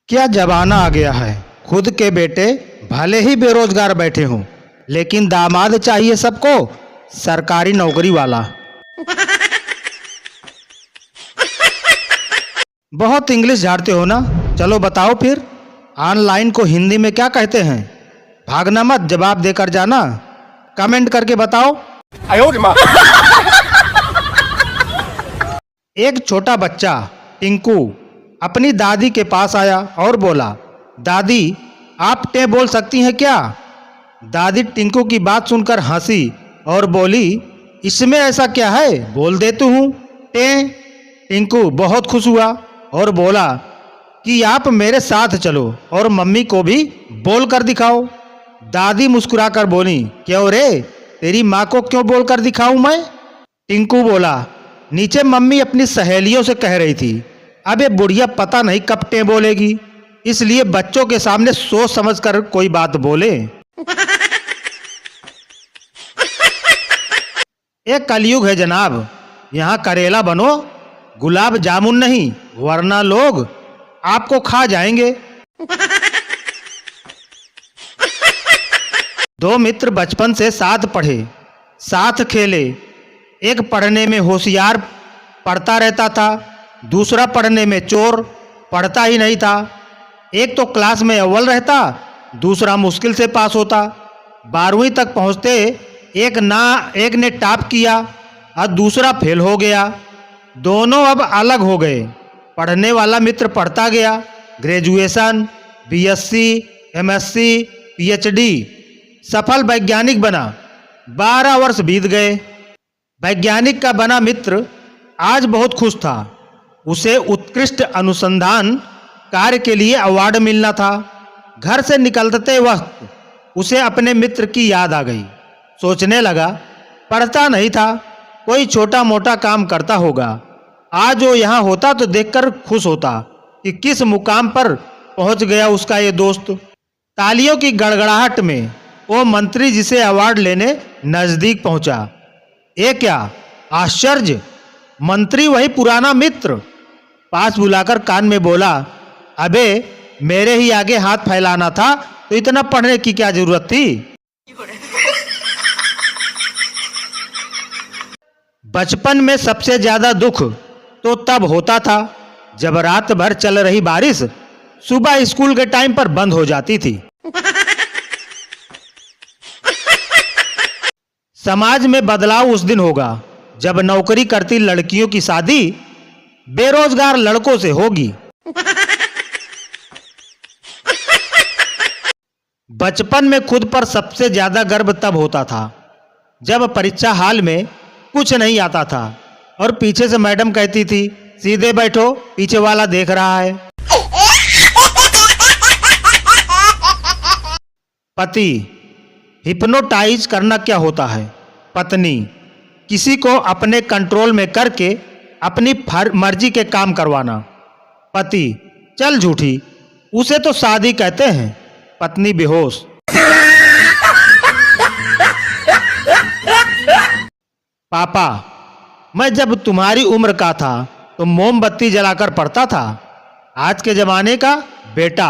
क्या जमाना आ गया है। खुद के बेटे भले ही बेरोजगार बैठे हों, लेकिन दामाद चाहिए सबको सरकारी नौकरी वाला। बहुत इंग्लिश झाड़ते हो ना, चलो बताओ फिर ऑनलाइन को हिंदी में क्या कहते हैं। भागना मत, जवाब देकर जाना। कमेंट करके बताओ। एक छोटा बच्चा टिंकू अपनी दादी के पास आया और बोला, दादी आप टे बोल सकती हैं क्या। दादी टिंकू की बात सुनकर हंसी और बोली, इसमें ऐसा क्या है, बोल देती हूँ टे। टिंकू बहुत खुश हुआ और बोला कि आप मेरे साथ चलो और मम्मी को भी बोल कर दिखाओ। दादी मुस्कुराकर बोली, क्यों रे, तेरी माँ को क्यों बोल कर दिखाऊं मैं। टिंकू बोला, नीचे मम्मी अपनी सहेलियों से कह रही थी, अबे बुढ़िया पता नहीं कब टे बोलेगी, इसलिए बच्चों के सामने सोच समझ कर कोई बात बोले। एक कलयुग है जनाब, यहाँ करेला बनो, गुलाब जामुन नहीं, वरना लोग आपको खा जाएंगे। दो मित्र बचपन से साथ पढ़े, साथ खेले। एक पढ़ने में होशियार पढ़ता रहता था, दूसरा पढ़ने में चोर पढ़ता ही नहीं था। एक तो क्लास में अव्वल रहता, दूसरा मुश्किल से पास होता। 12वीं तक पहुँचते एक ने टॉप किया और दूसरा फेल हो गया। दोनों अब अलग हो गए। पढ़ने वाला मित्र पढ़ता गया, ग्रेजुएशन, बीएससी, एमएससी, पीएचडी, सफल वैज्ञानिक बना। 12 वर्ष बीत गए। वैज्ञानिक का बना मित्र आज बहुत खुश था। उसे उत्कृष्ट अनुसंधान कार्य के लिए अवार्ड मिलना था। घर से निकलते वक्त उसे अपने मित्र की याद आ गई। सोचने लगा, पढ़ता नहीं था, कोई छोटा मोटा काम करता होगा। आज वो यहाँ होता तो देखकर खुश होता कि किस मुकाम पर पहुँच गया उसका ये दोस्त। तालियों की गड़गड़ाहट में वो मंत्री जी से अवार्ड लेने नजदीक पहुंचा। ये क्या आश्चर्य, मंत्री वही पुराना मित्र। पास बुलाकर कान में बोला, अबे मेरे ही आगे हाथ फैलाना था तो इतना पढ़ने की क्या जरूरत थी। बचपन में सबसे ज्यादा दुख तो तब होता था जब रात भर चल रही बारिश सुबह स्कूल के टाइम पर बंद हो जाती थी। समाज में बदलाव उस दिन होगा जब नौकरी करती लड़कियों की शादी बेरोजगार लड़कों से होगी। बचपन में खुद पर सबसे ज्यादा गर्व तब होता था जब परीक्षा हाल में कुछ नहीं आता था और पीछे से मैडम कहती थी, सीधे बैठो, पीछे वाला देख रहा है। पति हिप्नोटाइज करना क्या होता है। पत्नी किसी को अपने कंट्रोल में करके अपनी मर्जी के काम करवाना। पति चल झूठी, उसे तो शादी कहते हैं। पत्नी बेहोश। पापा मैं जब तुम्हारी उम्र का था तो मोमबत्ती जलाकर पढ़ता था, आज के जमाने का बेटा।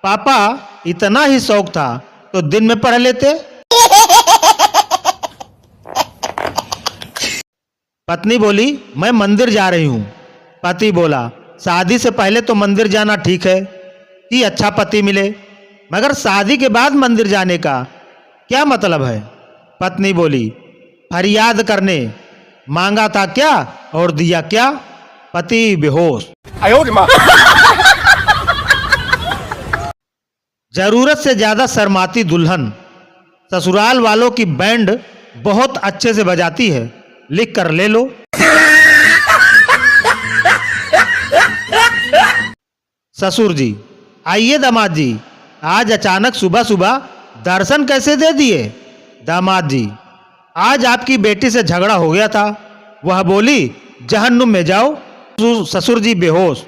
पापा इतना ही शौक था तो दिन में पढ़ लेते। पत्नी बोली, मैं मंदिर जा रही हूं। पति बोला, शादी से पहले तो मंदिर जाना ठीक है कि अच्छा पति मिले, मगर शादी के बाद मंदिर जाने का क्या मतलब है। पत्नी बोली, फरियाद करने मांगा था क्या और दिया क्या। पति बेहोश। जरूरत से ज्यादा शर्माती दुल्हन। ससुराल वालों की बैंड बहुत अच्छे से बजाती है, लिख कर ले लो। ससुर जी, आइए दामाद जी, आज अचानक सुबह सुबह दर्शन कैसे दे दिए। दामाद जी, आज आपकी बेटी से झगड़ा हो गया था, वह बोली जहन्नुम में जाओ। ससुर जी बेहोश।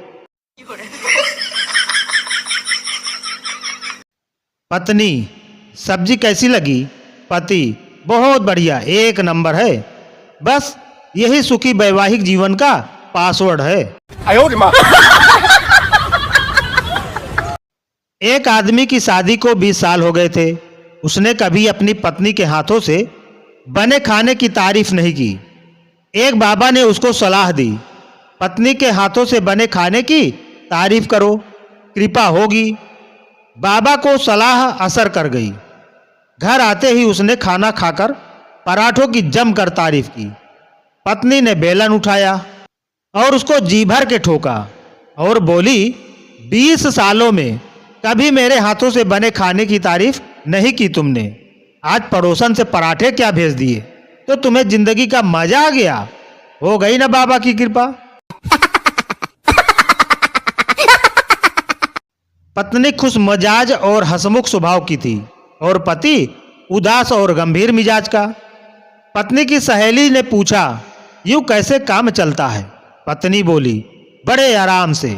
पत्नी, सब्जी कैसी लगी। पति, बहुत बढ़िया, एक नंबर है, बस यही सुखी वैवाहिक जीवन का पासवर्ड है। एक आदमी की शादी को 20 साल हो गए थे। उसने कभी अपनी पत्नी के हाथों से बने खाने की तारीफ नहीं की। एक बाबा ने उसको सलाह दी, पत्नी के हाथों से बने खाने की तारीफ करो, कृपा होगी। बाबा को सलाह असर कर गई। घर आते ही उसने खाना खाकर पराठों की जमकर तारीफ की। पत्नी ने बेलन उठाया और उसको जी भर के ठोका और बोली, 20 सालों में कभी मेरे हाथों से बने खाने की तारीफ नहीं की तुमने, आज पड़ोसन से पराठे क्या भेज दिए तो तुम्हें जिंदगी का मजा आ गया। हो गई ना बाबा की कृपा। पत्नी खुश मजाज और हंसमुख स्वभाव की थी और पति उदास और गंभीर मिजाज का। पत्नी की सहेली ने पूछा, यूं कैसे काम चलता है? पत्नी बोली, बड़े आराम से।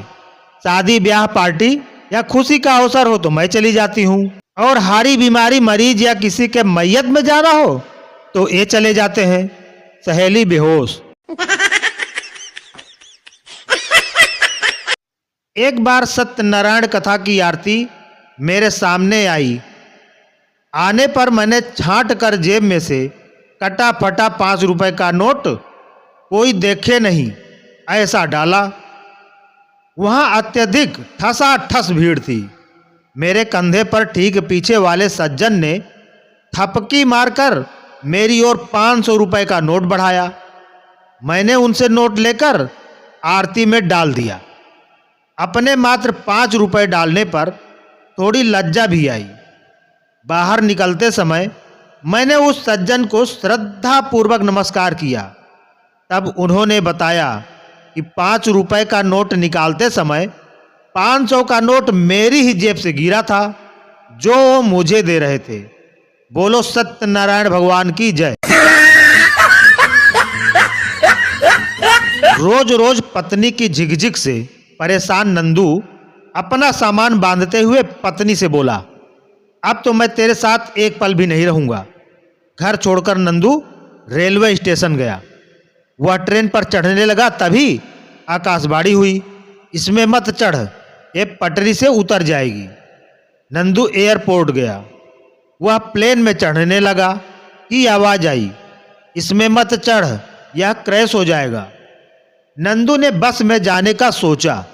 शादी ब्याह पार्टी या खुशी का अवसर हो तो मैं चली जाती हूँ, और हारी बीमारी मरीज या किसी के मैयत में जाना हो तो ये चले जाते हैं। सहेली बेहोश। एक बार सत्यनारायण कथा की आरती मेरे सामने आई। आने पर मैंने छांट कर जेब में से कटा फटा 5 रुपए का नोट, कोई देखे नहीं ऐसा डाला। वहां अत्यधिक ठसाठस भीड़ थी। मेरे कंधे पर ठीक पीछे वाले सज्जन ने थपकी मारकर मेरी ओर 500 रुपए का नोट बढ़ाया। मैंने उनसे नोट लेकर आरती में डाल दिया। अपने मात्र 5 रुपए डालने पर थोड़ी लज्जा भी आई। बाहर निकलते समय मैंने उस सज्जन को श्रद्धापूर्वक नमस्कार किया। तब उन्होंने बताया कि 5 रुपए का नोट निकालते समय 500 का नोट मेरी ही जेब से गिरा था, जो वो मुझे दे रहे थे। बोलो सत्यनारायण भगवान की जय। रोज रोज पत्नी की झिकझिक से परेशान नंदू अपना सामान बांधते हुए पत्नी से बोला, अब तो मैं तेरे साथ एक पल भी नहीं रहूंगा। घर छोड़कर नंदू रेलवे स्टेशन गया। वह ट्रेन पर चढ़ने लगा, तभी आकाशवाणी हुई, इसमें मत चढ़, ये पटरी से उतर जाएगी। नंदू एयरपोर्ट गया। वह प्लेन में चढ़ने लगा कि आवाज आई, इसमें मत चढ़, यह क्रैश हो जाएगा। नंदू ने बस में जाने का सोचा।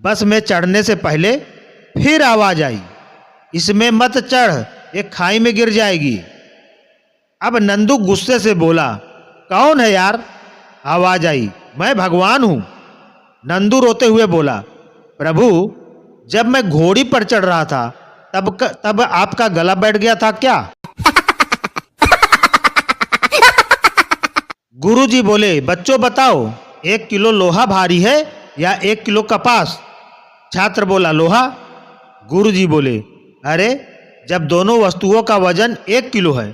बस में चढ़ने से पहले फिर आवाज आई, इसमें मत चढ़, ये खाई में गिर जाएगी। अब नंदू गुस्से से बोला, कौन है यार? आवाज आई, मैं भगवान हूं। नंदू रोते हुए बोला, प्रभु, जब मैं घोड़ी पर चढ़ रहा था तब आपका गला बैठ गया था क्या? गुरुजी बोले, बच्चों बताओ, 1 किलो लोहा भारी है या 1 किलो कपास? छात्र बोला, लोहा। गुरुजी बोले, अरे जब दोनों वस्तुओं का वजन 1 किलो है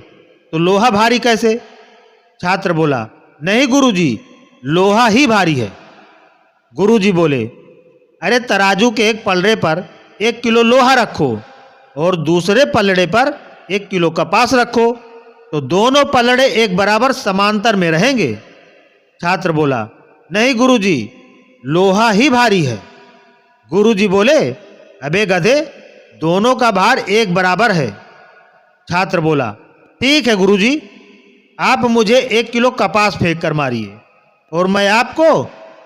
तो लोहा भारी कैसे? छात्र बोला, नहीं गुरुजी, लोहा ही भारी है। गुरुजी बोले, अरे तराजू के एक पलड़े पर 1 किलो लोहा रखो और दूसरे पलड़े पर 1 किलो कपास रखो, तो दोनों पलड़े एक बराबर समांतर में रहेंगे। छात्र बोला, नहीं गुरुजी, लोहा ही भारी है। गुरुजी बोले, अबे गधे, दोनों का भार एक बराबर है। छात्र बोला, ठीक है गुरुजी, आप मुझे 1 किलो कपास फेंक कर मारिए और मैं आपको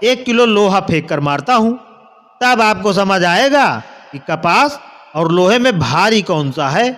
1 किलो लोहा फेंक कर मारता हूं, तब आपको समझ आएगा कि कपास और लोहे में भारी कौन सा है।